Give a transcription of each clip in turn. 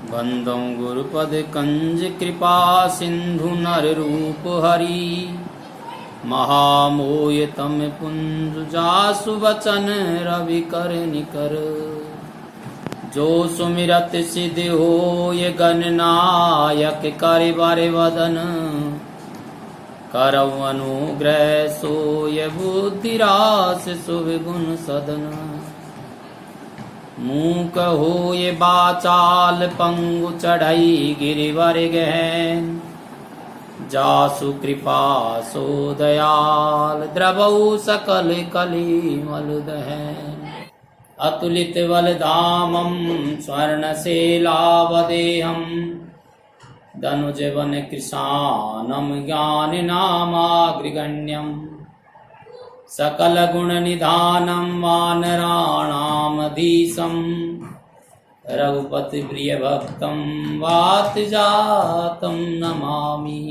वंदं गुरुपद कंज कृपा सिंधु नर रूप हरि महामोय तम पुंज जासु वचन रवि कर निकर जो सुमिरत सिद्धि हो ये गणनायक कर बर वदन करौ अनुग्रह सो ये बुद्धि रास सुविगुण सदन मूक हो ये बाचाल पंगु चढ़ई गिरिवर गहन जासु कृपा सो दयाल द्रवौ सकल कली मल दहन अतुलित बलधामं स्वर्णशैलावदेहं धनुजवन कृशानं ज्ञानिनामाग्रगण्यं सकल गुण निधानं वानराणामधीशं रघुपति प्रिय भक्तं वातजातं नमामि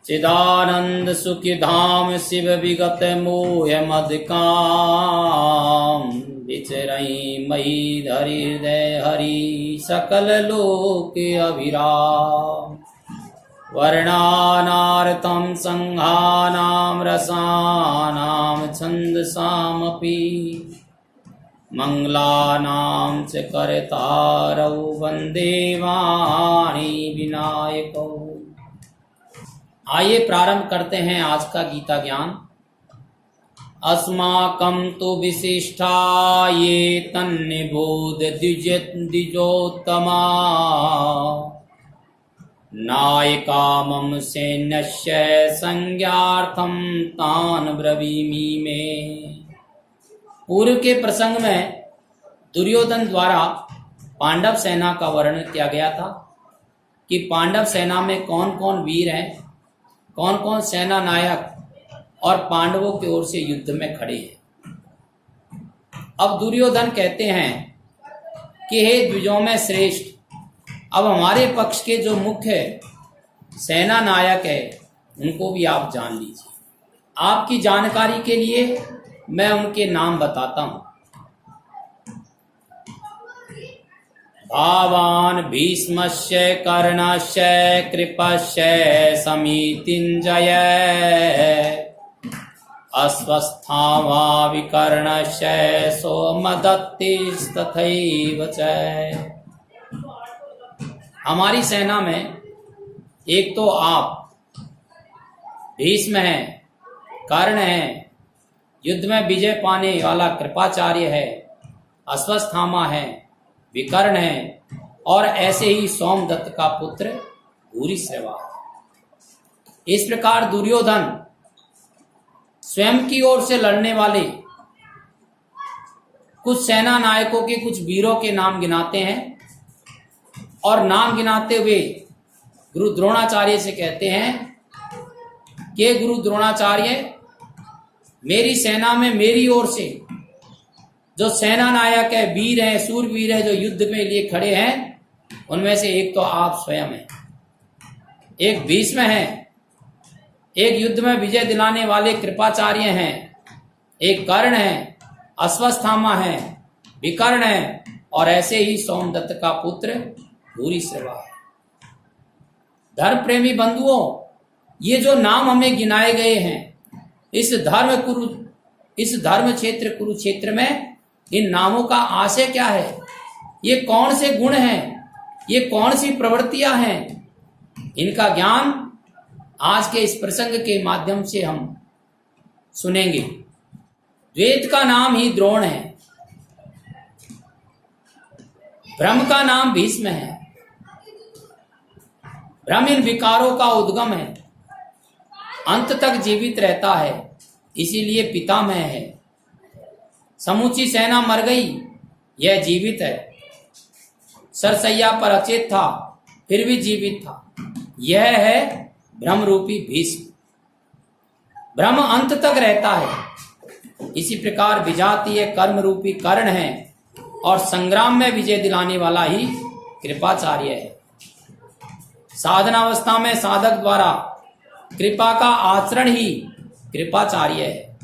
चिदानंद सुखी धाम शिव विगत मोह मदकाम विचरई मई धरि हृदय हरि सकल लोक अभिराम वर्णानार्तं संघानां रसानां छन्दसामपि मंगलानां च करतारौ वन्दे वाणी विनायकौ। आइए प्रारंभ करते हैं आज का गीता ज्ञान। अस्माकं तु विशिष्टा ये तन्निबोध द्विजोत्तमा नायका मम सैन्यस्य संज्ञार्थं तान् ब्रवीमि मे। पूर्व के प्रसंग में दुर्योधन द्वारा पांडव सेना का वर्णन किया गया था कि पांडव सेना में कौन कौन वीर हैं, कौन कौन सेना नायक और पांडवों की ओर से युद्ध में खड़े हैं। अब दुर्योधन कहते हैं कि हे द्विजों में श्रेष्ठ, अब हमारे पक्ष के जो मुख्य सेना नायक है उनको भी आप जान लीजिए। आपकी जानकारी के लिए मैं उनके नाम बताता हूं। भावान भीष्मस्य कर्णस्य कृपस्य समितिञ्जय अश्वस्थामा विकर्णस्य सोमदत्तिस्तथैव च। हमारी सेना में एक तो आप भीष्म हैं, कर्ण हैं, युद्ध में विजय पाने वाला कृपाचार्य है, अश्वस्थामा है, विकर्ण है और ऐसे ही सोमदत्त का पुत्र भूरिश्रवा है। इस प्रकार दुर्योधन स्वयं की ओर से लड़ने वाले कुछ सेना नायकों के कुछ वीरों के नाम गिनाते हैं और नाम गिनाते हुए गुरु द्रोणाचार्य से कहते हैं कि गुरु द्रोणाचार्य, मेरी सेना में मेरी ओर से जो सेना नायक है, वीर हैं, सूरवीर है, जो युद्ध में लिए खड़े हैं, उनमें से एक तो आप स्वयं हैं, एक भीष्म हैं, एक युद्ध में विजय दिलाने वाले कृपाचार्य हैं, एक कर्ण है, अश्वस्थामा है, विकर्ण है और ऐसे ही सोमदत्त का पुत्र भूरिश्रवा है। धर्म प्रेमी बंधुओं, ये जो नाम हमें गिनाए गए हैं, इस धर्म क्षेत्र कुरुक्षेत्र में इन नामों का आशय क्या है? ये कौन से गुण हैं? ये कौन सी प्रवृत्तियां हैं? इनका ज्ञान आज के इस प्रसंग के माध्यम से हम सुनेंगे। द्वैत का नाम ही द्रोण है, ब्रह्म का नाम भीष्म है। ब्रह्म इन विकारों का उद्गम है, अंत तक जीवित रहता है, इसीलिए पितामह है। समूची सेना मर गई, यह जीवित है। सरसैया पर अचेत था, फिर भी जीवित था। यह है ब्रह्म रूपी भीष्म। ब्रह्म अंत तक रहता है। इसी प्रकार विजातीय कर्म रूपी कर्ण है और संग्राम में विजय दिलाने वाला ही कृपाचार्य है। साधनावस्था में साधक द्वारा कृपा का आचरण ही कृपाचार्य है।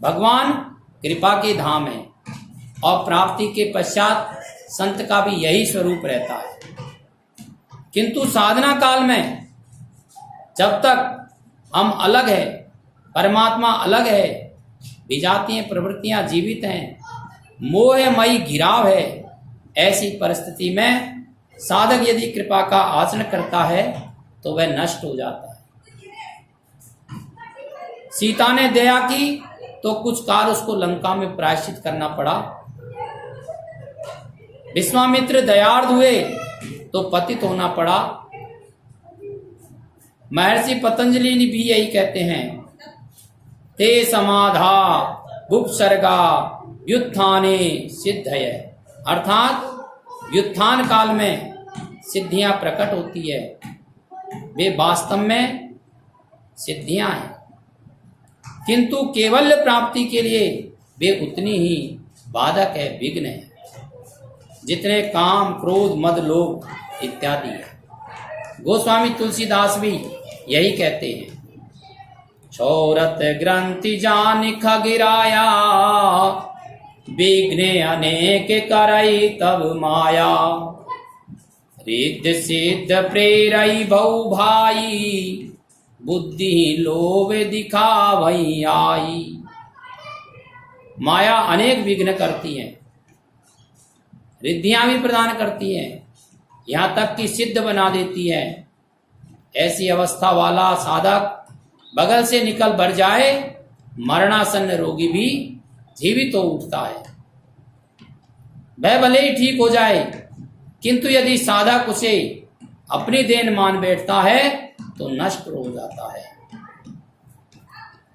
भगवान कृपा के धाम है और प्राप्ति के पश्चात संत का भी यही स्वरूप रहता है। किंतु साधना काल में जब तक हम अलग है, परमात्मा अलग है, विजातीय प्रवृत्तियां जीवित हैं, मोहमयी घिराव है, ऐसी परिस्थिति में साधक यदि कृपा का आचरण करता है तो वह नष्ट हो जाता है। सीता ने दया की तो कुछ काल उसको लंका में प्रायश्चित करना पड़ा। विश्वामित्र दयार्द हुए तो पतित होना पड़ा। महर्षि पतंजलि भी यही कहते हैं, ते समाधा बुपसर्गा व्युत्थाने सिद्धय, अर्थात व्युत्थान काल में सिद्धियां प्रकट होती है, वे वास्तव में सिद्धियां हैं, किंतु केवल प्राप्ति के लिए वे उतनी ही बाधक है, विघ्न है, जितने काम क्रोध मद लोभ इत्यादि है। गोस्वामी तुलसीदास भी यही कहते हैं, छोरत ग्रंथि जान खगिराया, विघ्ने अनेक करई तब माया, रिद्ध सिद्ध प्रेरई भौ भाई, बुद्धि लोभ दिखावई आई। माया अनेक विघ्न करती है, रिद्धियां भी प्रदान करती है, यहां तक कि सिद्ध बना देती है। ऐसी अवस्था वाला साधक बगल से निकल भर जाए, मरणासन्न रोगी भी जीवित हो उठता है। वह भले ही ठीक हो जाए, किंतु यदि साधक उसे अपनी देन मान बैठता है तो नष्ट हो जाता है।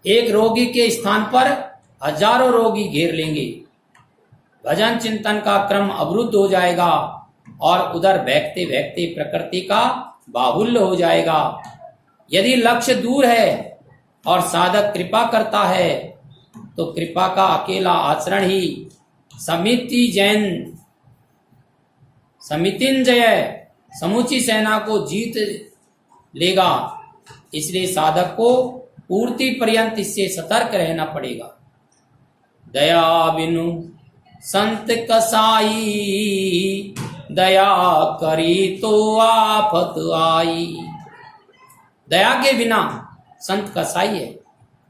एक रोगी के स्थान पर हजारों रोगी घेर लेंगे, भजन चिंतन का क्रम अवरुद्ध हो जाएगा और उधर बहकते बहकते प्रकृति का बाहुल्य हो जाएगा। यदि लक्ष्य दूर है और साधक कृपा करता है तो कृपा का अकेला आचरण ही समितिंजय समूची सेना को जीत लेगा। इसलिए साधक को पूर्ति पर्यंत इससे सतर्क रहना पड़ेगा। दया बिनु संत कसाई, दया करी तो आफत आई। दया के बिना संत कसाई है,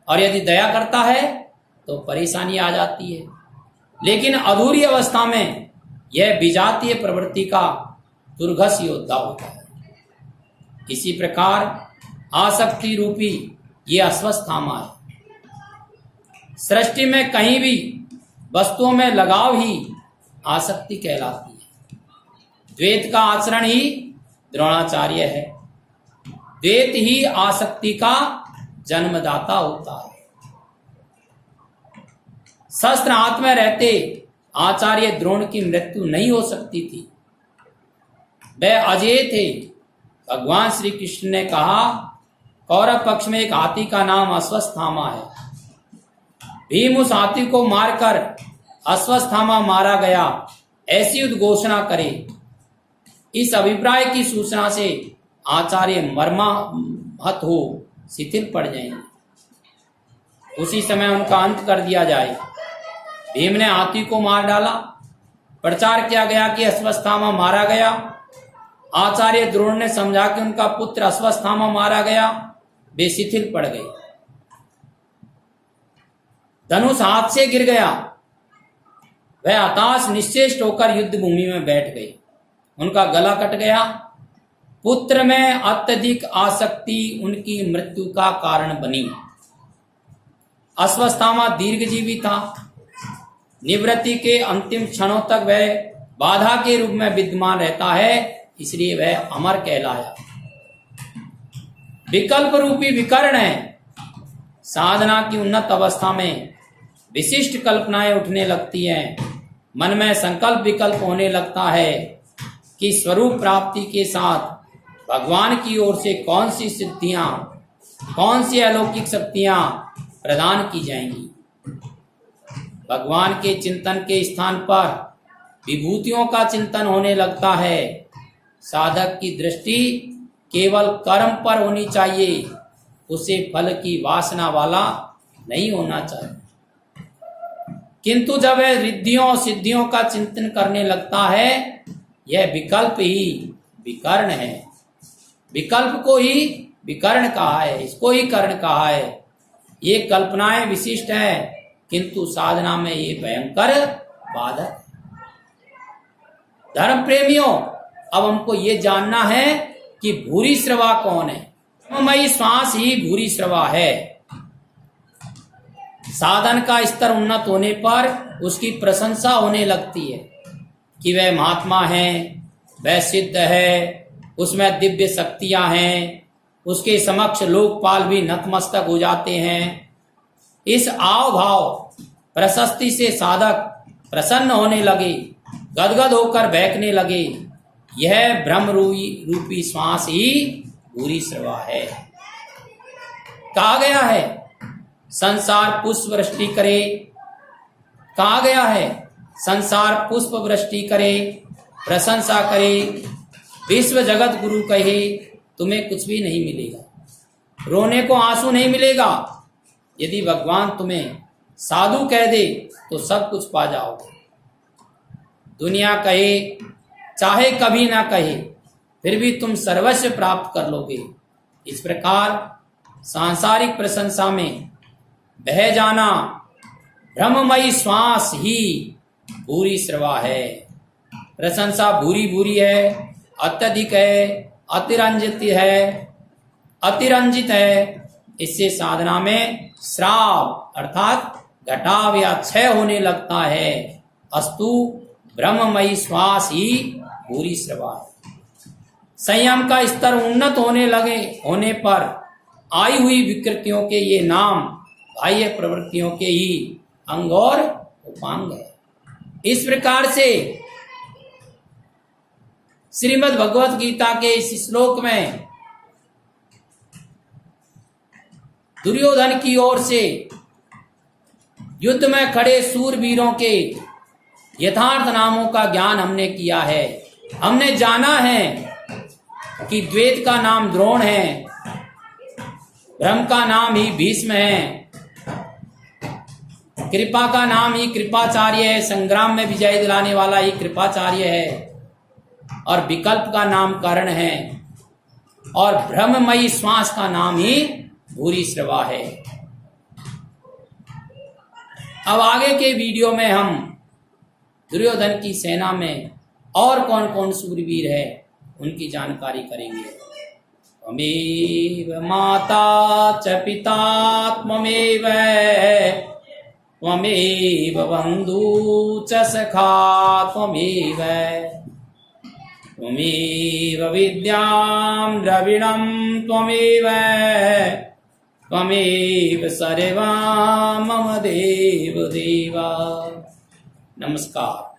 और यदि दया करता है तो परेशानी आ जाती है। लेकिन अधूरी अवस्था में यह विजातीय प्रवृत्ति का दुर्घस योद्धा होता है। इसी प्रकार आसक्ति रूपी ये अस्वस्थामा है। सृष्टि में कहीं भी वस्तुओं में लगाव ही आसक्ति कहलाती है। द्वैत का आचरण ही द्रोणाचार्य है। द्वैत ही आसक्ति का जन्मदाता होता है। शस्त्र हाथ में रहते आचार्य द्रोण की मृत्यु नहीं हो सकती थी, वह अजेय थे। भगवान श्री कृष्ण ने कहा, कौरव पक्ष में एक हाथी का नाम अश्वत्थामा है। भीम उस हाथी को मारकर अश्वत्थामा मारा गया ऐसी उद्घोषणा करे। इस अभिप्राय की सूचना से आचार्य मर्माहत हो शिथिल पड़ जाएंगे। उसी समय उनका अंत कर दिया जाए। भीम ने हाथी को मार डाला। प्रचार किया गया कि अश्वत्थामा मारा गया। आचार्य द्रोण ने समझा कि उनका पुत्र अश्वत्थामा मारा गया, वे शिथिल पड़ गए। धनुष हाथ से गिर गया। वह हताश निश्चेष्ट होकर युद्ध भूमि में बैठ गए। उनका गला कट गया। पुत्र में अत्यधिक आसक्ति उनकी मृत्यु का कारण बनी। अश्वत्थामा दीर्घजीवी था। निवृत्ति के अंतिम क्षणों तक वह बाधा के रूप में विद्यमान रहता है, इसलिए वह अमर कहलाया। विकल्प रूपी विकर्ण है। साधना की उन्नत अवस्था में विशिष्ट कल्पनाएं उठने लगती हैं। मन में संकल्प विकल्प होने लगता है कि स्वरूप प्राप्ति के साथ भगवान की ओर से कौन सी सिद्धियां, कौन सी अलौकिक शक्तियां प्रदान की जाएंगी। भगवान के चिंतन के स्थान पर विभूतियों का चिंतन होने लगता है। साधक की दृष्टि केवल कर्म पर होनी चाहिए, उसे फल की वासना वाला नहीं होना चाहिए। किंतु जब वह रिद्धियों सिद्धियों का चिंतन करने लगता है, यह विकल्प ही विकर्ण है, विकल्प को ही विकर्ण कहा है, इसको ही कर्ण कहा है। ये कल्पनाएं विशिष्ट है, किंतु साधना में ये भयंकर बाधक। धर्म प्रेमियों, अब हमको ये जानना है कि भूरी श्रवा कौन है। ब्रह्ममयी श्वास ही भूरी श्रवा है। साधन का स्तर उन्नत होने पर उसकी प्रशंसा होने लगती है कि वह महात्मा है, वह सिद्ध है, उसमें दिव्य शक्तियां हैं, उसके समक्ष लोकपाल भी नतमस्तक हो जाते हैं। इस आव भाव प्रशस्ति से साधक प्रसन्न होने लगे, गदगद होकर बहकने लगे। यह ब्रह्म रूपी श्वास ही भूरी श्रवा है। कहा गया है संसार पुष्प वृष्टि करे, कहा गया है संसार पुष्प वृष्टि करे, प्रशंसा करे, विश्व जगत गुरु कहे, तुम्हें कुछ भी नहीं मिलेगा, रोने को आंसू नहीं मिलेगा। यदि भगवान तुम्हें साधु कह दे तो सब कुछ पा जाओगे। दुनिया कहे चाहे कभी ना कहे, फिर भी तुम सर्वस्व प्राप्त कर लोगे। इस प्रकार सांसारिक प्रशंसा में बह जाना ब्रह्ममयी श्वास ही भूरी श्रवा है। प्रशंसा भूरी भूरी है, अत्यधिक है, अतिरंजित है। इससे साधना में श्राव अर्थात घटाव या क्षय होने लगता है। अस्तु ब्रह्ममयी श्वास ही भूरी श्रवा है। संयम का स्तर उन्नत होने पर आई हुई विकृतियों के ये नाम बाह्य प्रवृत्तियों के ही अंग और उपांग है। इस प्रकार से श्रीमद् भगवत गीता के इस श्लोक में दुर्योधन की ओर से युद्ध में खड़े सूरवीरों के यथार्थ नामों का ज्ञान हमने किया है। हमने जाना है कि द्वैत का नाम द्रोण है, ब्रह्म का नाम ही भीष्म है, कृपा का नाम ही कृपाचार्य है, संग्राम में विजय दिलाने वाला ही कृपाचार्य है, और विकल्प का नाम कर्ण है, और ब्रह्ममयी श्वास का नाम ही भूरी श्रवा है। अब आगे के वीडियो में हम दुर्योधन की सेना में और कौन कौन सूरवीर है उनकी जानकारी करेंगे। त्वमेव माता च पिता त्वमेव, त्वमेव बन्धु च सखा त्वमेव, त्वमेव विद्यां द्रविणं त्वमेव, त्वमेव सर्वं मम देव देवा। नमस्कार।